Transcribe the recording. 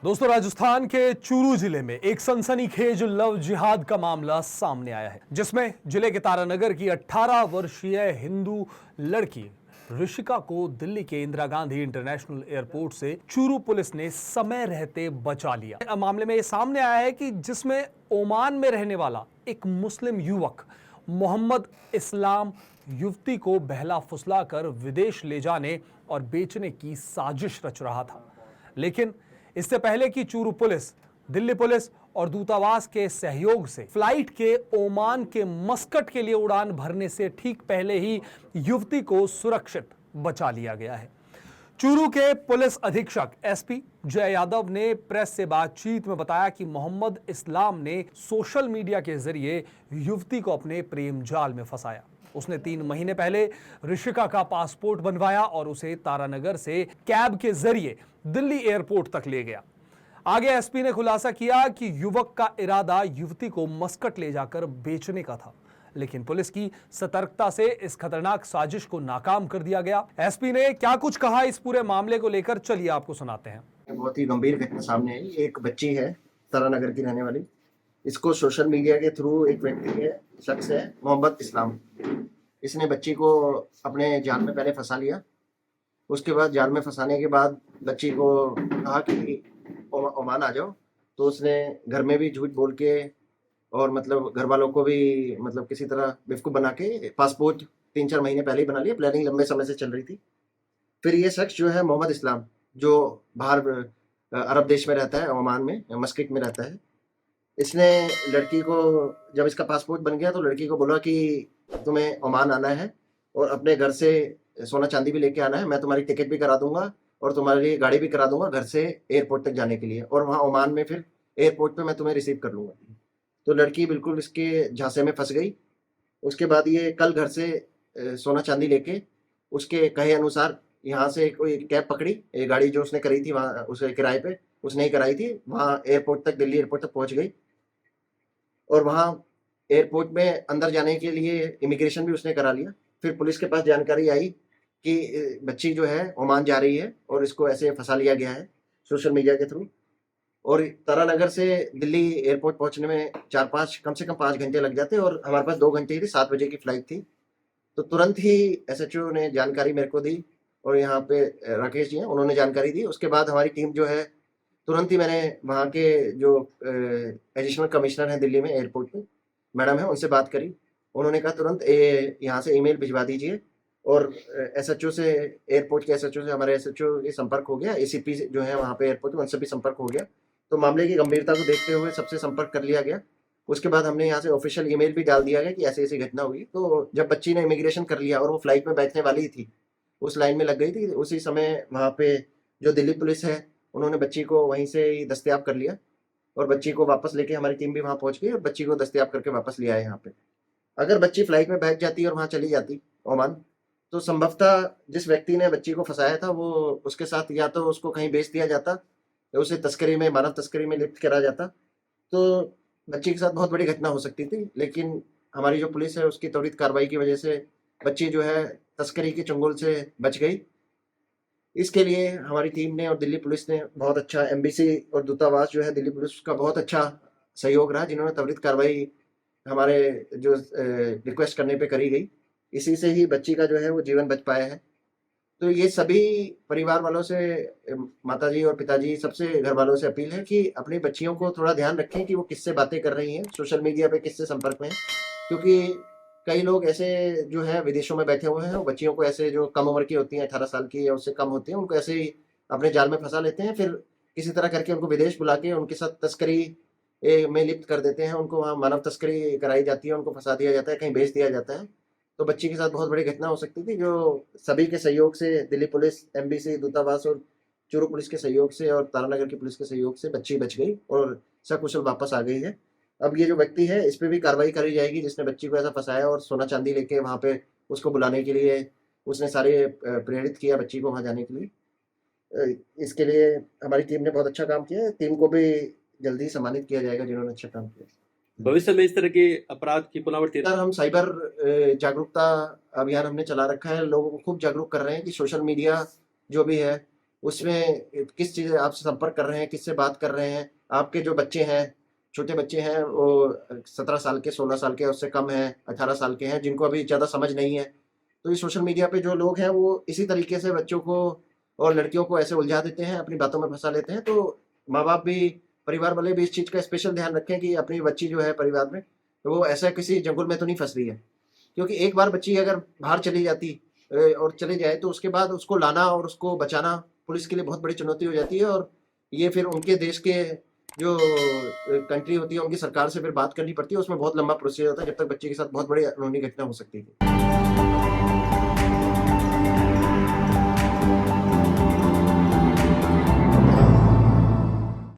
दोस्तों, राजस्थान के चूरू जिले में एक सनसनीखेज लव जिहाद का मामला सामने आया है, जिसमें जिले के तारानगर की 18 वर्षीय हिंदू लड़की ऋषिका को दिल्ली के इंदिरा गांधी इंटरनेशनल एयरपोर्ट से चूरू पुलिस ने समय रहते बचा लिया। मामले में यह सामने आया है कि जिसमें ओमान में रहने वाला एक मुस्लिम युवक मोहम्मद इस्लाम युवती को बहला फुसलाकर विदेश ले जाने और बेचने की साजिश रच रहा था। लेकिन इससे पहले कि चूरू पुलिस, दिल्ली पुलिस और दूतावास के सहयोग से फ्लाइट के ओमान के मस्कट के लिए उड़ान भरने से ठीक पहले ही युवती को सुरक्षित बचा लिया गया है। चूरू के पुलिस अधीक्षक एसपी जय यादव ने प्रेस से बातचीत में बताया कि मोहम्मद इस्लाम ने सोशल मीडिया के जरिए युवती को अपने प्रेम जाल में फंसाया। उसने 3 महीने पहले ऋषिका का पासपोर्ट बनवाया और उसे तारानगर से कैब के जरिए दिल्ली एयरपोर्ट तक ले गया। आगे एसपी ने खुलासा किया कि युवक का इरादा युवती को मस्कट ले जाकर बेचने का था, लेकिन पुलिस की सतर्कता से इस खतरनाक साजिश को नाकाम कर दिया गया। एसपी ने क्या कुछ कहा इस पूरे मामले को लेकर, चलिए आपको सुनाते हैं। बहुत ही गंभीर घटना सामने आई। एक बच्ची है तारानगर की रहने वाली। इसको सोशल मीडिया के थ्रू एक व्यक्ति है, शख्स है मोहम्मद इस्लाम, इसने बच्ची को अपने जाल में पहले फंसा लिया। उसके बाद जाल में फंसाने के बाद बच्ची को कहा कि ओमान आ जाओ, तो उसने घर में भी झूठ बोल के और मतलब घर वालों को भी मतलब किसी तरह बेवकूफ़ बना के पासपोर्ट 3-4 महीने पहले ही बना लिया। प्लानिंग लंबे समय से चल रही थी। फिर ये शख्स जो है मोहम्मद इस्लाम, जो बाहर अरब देश में रहता है, ओमान में मस्कट में रहता है, इसने लड़की को, जब इसका पासपोर्ट बन गया तो लड़की को बोला कि तुम्हें ओमान आना है और अपने घर से सोना चांदी भी लेके आना है, मैं तुम्हारी टिकट भी करा दूंगा और तुम्हारे लिए गाड़ी भी करा दूंगा घर से एयरपोर्ट तक जाने के लिए, और वहाँ ओमान में फिर एयरपोर्ट पे मैं तुम्हें रिसीव कर लूंगा। तो लड़की बिल्कुल इसके झांसे में फंस गई। उसके बाद ये कल घर से सोना चांदी लेके उसके कहे अनुसार यहाँ से कोई कैब पकड़ी, एक गाड़ी जो उसने करी थी वहाँ उसे किराए पे उसने ही कराई थी, वहाँ एयरपोर्ट तक, दिल्ली एयरपोर्ट तक पहुँच गई। और वहाँ एयरपोर्ट में अंदर जाने के लिए इमिग्रेशन भी उसने करा लिया। फिर पुलिस के पास जानकारी आई कि बच्ची जो है ओमान जा रही है और इसको ऐसे फंसा लिया गया है सोशल मीडिया के थ्रू। और तारानगर से दिल्ली एयरपोर्ट पहुंचने में 4-5, कम से कम 5 घंटे लग जाते और हमारे पास 2 घंटे ही थी, 7 बजे की फ्लाइट थी। तो तुरंत ही एसएचओ ने जानकारी मेरे को दी और यहाँ पे राकेश जी हैं, उन्होंने जानकारी दी। उसके बाद हमारी टीम जो है, तुरंत ही मैंने वहाँ के जो एडिशनल कमिश्नर हैं दिल्ली में एयरपोर्ट पे, मैडम है, उनसे बात करी। उन्होंने कहा तुरंत यहाँ से ईमेल भिजवा दीजिए, और एसएचओ से, एयरपोर्ट के एसएचओ से हमारे एसएचओ ये संपर्क हो गया। एसीपी जो है वहाँ पे एयरपोर्ट में, उनसे भी संपर्क हो गया। तो मामले की गंभीरता को देखते हुए सबसे संपर्क कर लिया गया। उसके बाद हमने यहाँ से ऑफिशियल ईमेल भी डाल दिया गया कि ऐसी ऐसी घटना हुई। तो जब बच्ची ने इमिग्रेशन कर लिया और वो फ्लाइट में बैठने वाली ही थी, उस लाइन में लग गई थी, उसी समय वहाँ पे जो दिल्ली पुलिस है उन्होंने बच्ची को वहीं से ही दस्तयाब कर लिया और बच्ची को वापस लेके हमारी टीम भी वहाँ पहुँच गई और बच्ची को दस्तयाब करके वापस ले आए यहाँ पे। अगर बच्ची फ्लाइट में बैठ जाती और वहाँ चली जाती ओमान, तो संभवतः जिस व्यक्ति ने बच्ची को फंसाया था वो उसके साथ या तो उसको कहीं बेच दिया जाता या उसे तस्करी में, मानव तस्करी में लिप्त करा जाता। तो बच्ची के साथ बहुत बड़ी घटना हो सकती थी। लेकिन हमारी जो पुलिस है उसकी त्वरित कार्रवाई की वजह से बच्ची जो है तस्करी के चंगुल से बच गई। इसके लिए हमारी टीम ने और दिल्ली पुलिस ने बहुत अच्छा, एम्बेसी और दूतावास जो है दिल्ली पुलिस का बहुत अच्छा सहयोग रहा, जिन्होंने त्वरित कार्रवाई हमारे जो रिक्वेस्ट करने पे करी गई। इसी से ही बच्ची का जो है वो जीवन बच पाया है। तो ये सभी परिवार वालों से, माताजी और पिताजी, सबसे घर वालों से अपील है कि अपनी बच्चियों को थोड़ा ध्यान रखें कि वो किससे बातें कर रही हैं, सोशल मीडिया पे किससे संपर्क में हैं। क्योंकि कई लोग ऐसे जो है विदेशों में बैठे हुए हैं, वो बच्चियों को ऐसे, जो कम उम्र की होती हैं, 18 साल की या उससे कम होती हैं, उनको ऐसे ही अपने जाल में फंसा लेते हैं। फिर किसी तरह करके उनको विदेश बुला के उनके साथ तस्करी में लिप्त कर देते हैं। उनको वहाँ मानव तस्करी कराई जाती है, उनको फंसा दिया जाता है, कहीं भेज दिया जाता है। तो बच्ची के साथ बहुत बड़ी घटना हो सकती थी, जो सभी के सहयोग से, दिल्ली पुलिस, एम्बेसी, दूतावास और चूरू पुलिस के सहयोग से और तारानगर की पुलिस के सहयोग से बच्ची बच गई और सकुशल वापस आ गई है। अब ये जो व्यक्ति है इस पे भी कार्रवाई करी जाएगी, जिसने बच्ची को ऐसा फंसाया और सोना चांदी लेके वहाँ पे उसको बुलाने के लिए उसने सारे प्रेरित किया बच्ची को वहाँ जाने के लिए। इसके लिए हमारी टीम ने बहुत अच्छा काम किया है। टीम को भी जल्दी सम्मानित किया जाएगा जिन्होंने अच्छा काम किया। भविष्य में इस तरह के अपराध की पुनरावृत्ति? सर, हम साइबर जागरूकता अभियान हमने चला रखा है। लोगों को खूब जागरूक कर रहे हैं कि सोशल मीडिया जो भी है उसमें किस चीज़ आपसे संपर्क कर रहे हैं, किससे बात कर रहे हैं, आपके जो बच्चे हैं, छोटे बच्चे हैं, वो 17 साल के, 16 साल के, उससे कम हैं, 18 साल के हैं, जिनको अभी ज़्यादा समझ नहीं है। तो ये सोशल मीडिया पे जो लोग हैं वो इसी तरीके से बच्चों को और लड़कियों को ऐसे उलझा देते हैं, अपनी बातों में फंसा लेते हैं। तो माँ बाप भी, परिवार वाले भी इस चीज़ का स्पेशल ध्यान रखें कि अपनी बच्ची जो है परिवार में, तो वो ऐसा किसी जंगल में तो नहीं फंस रही है। क्योंकि एक बार बच्ची अगर बाहर चली जाती और चले जाए, तो उसके बाद उसको लाना और उसको बचाना पुलिस के लिए बहुत बड़ी चुनौती हो जाती है। और ये फिर उनके देश के जो कंट्री होती है, उनकी सरकार से फिर बात करनी पड़ती है। उसमें बहुत लंबा प्रोसीजर होता है, जब तक बच्चे के साथ बहुत बड़ी अनहोनी घटना हो सकती है।